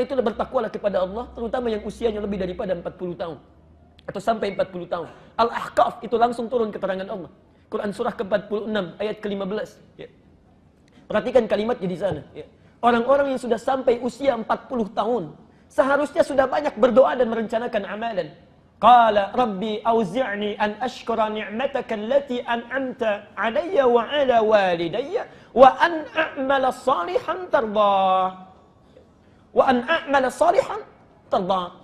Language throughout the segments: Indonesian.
karena itulah bertakwalah kepada Allah, terutama yang usianya lebih daripada 40 tahun. Atau sampai 40 tahun. Al-Ahqaf itu langsung turun keterangan Allah. Quran surah ke-46 ayat ke-15. Ya. Perhatikan kalimatnya di sana. Ya. Orang-orang yang sudah sampai usia 40 tahun, seharusnya sudah banyak berdoa dan merencanakan amalan. Qala rabbi auzi'ni an ashkura ni'mataka allati an'amta 'alayya wa 'ala walidayya wa an a'mala salihan tardah. Wa an a'mala salihan tardah.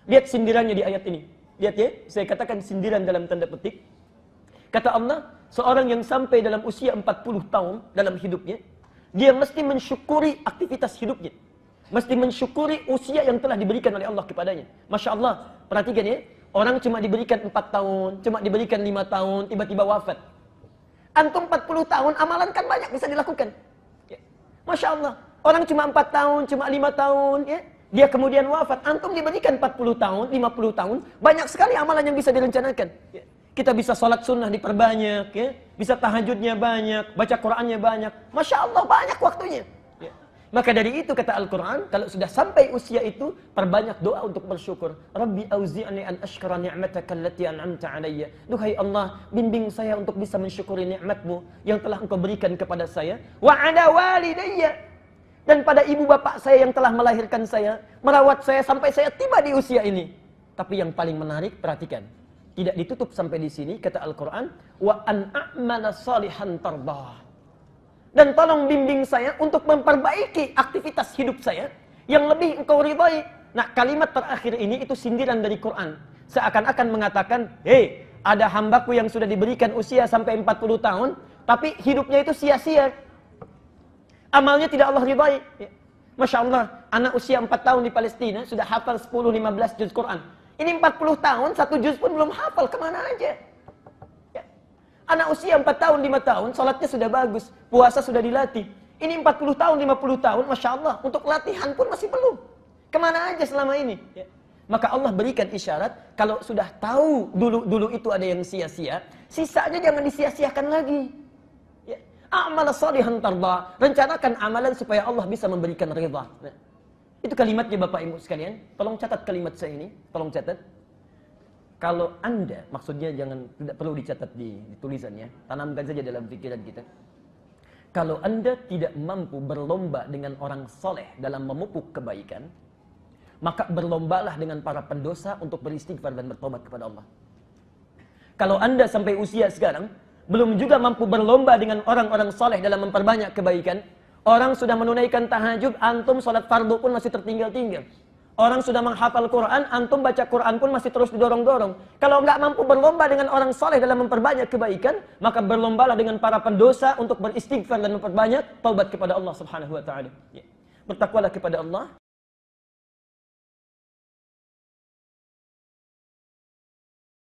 Lihat sindirannya di ayat ini. Lihat ya, saya katakan sindiran dalam tanda petik. Kata Allah, seorang yang sampai dalam usia 40 tahun dalam hidupnya, dia mesti mensyukuri aktivitas hidupnya. Mesti mensyukuri usia yang telah diberikan oleh Allah kepadanya. Masya Allah, perhatikan ya. Orang cuma diberikan 4 tahun, cuma diberikan 5 tahun, tiba-tiba wafat. Antum 40 tahun, amalan kan banyak bisa dilakukan. Ya. Masya Allah, orang cuma 4 tahun, cuma 5 tahun, ya. Dia kemudian wafat. Antum diberikan 40 tahun, 50 tahun, banyak sekali amalan yang bisa direncanakan. Ya. Kita bisa sholat sunnah diperbanyak, ya. Bisa tahajudnya banyak, baca Qur'annya banyak. Masya Allah, banyak waktunya. Ya. Maka dari itu kata Al-Quran, kalau sudah sampai usia itu, perbanyak doa untuk bersyukur. Rabbi auzi'ni an ashkura ni'mataka allati an'amta 'alayya. Duhai Allah, bimbing saya untuk bisa mensyukuri nikmatmu yang telah Engkau berikan kepada saya. Wa 'ala walidayya. Dan pada ibu bapak saya yang telah melahirkan saya, merawat saya sampai saya tiba di usia ini. Tapi yang paling menarik, perhatikan. Tidak ditutup sampai di sini, kata Al-Quran, wa an a'mala salihan tardah. Dan tolong bimbing saya untuk memperbaiki aktivitas hidup saya yang lebih Engkau ridhai. Nah, kalimat terakhir ini itu sindiran dari Quran. Seakan-akan mengatakan, hei, ada hambaku yang sudah diberikan usia sampai 40 tahun, tapi hidupnya itu sia-sia. Amalnya tidak Allah ridhai. Ya. Masya Allah, anak usia 4 tahun di Palestina sudah hafal 10-15 juz Quran. Ini 40 tahun, 1 juz pun belum hafal, kemana aja? Ya. Anak usia 4 tahun, 5 tahun, sholatnya sudah bagus, puasa sudah dilatih. Ini 40 tahun, 50 tahun, Masya Allah, untuk latihan pun masih belum. Kemana aja selama ini? Ya. Maka Allah berikan isyarat, kalau sudah tahu dulu itu ada yang sia-sia, sisanya jangan disia-siakan lagi. Ya. Amal salihan tardah, rencanakan amalan supaya Allah bisa memberikan ridha. Nah. Itu kalimatnya Bapak Ibu sekalian. Tolong catat kalimat saya ini. Tolong catat. Kalau Anda, maksudnya tidak perlu dicatat di tulisannya. Tanamkan saja dalam pikiran kita. Kalau Anda tidak mampu berlomba dengan orang soleh dalam memupuk kebaikan, maka berlombalah dengan para pendosa untuk beristighfar dan bertobat kepada Allah. Kalau Anda sampai usia sekarang, belum juga mampu berlomba dengan orang-orang soleh dalam memperbanyak kebaikan, orang sudah menunaikan tahajud, antum sholat fardu pun masih tertinggal-tinggal. Orang sudah menghafal Quran, antum baca Quran pun masih terus didorong-dorong. Kalau nggak mampu berlomba dengan orang soleh dalam memperbanyak kebaikan, maka berlombalah dengan para pendosa untuk beristighfar dan memperbanyak taubat kepada Allah Subhanahu wa taala. Bertakwalah kepada Allah.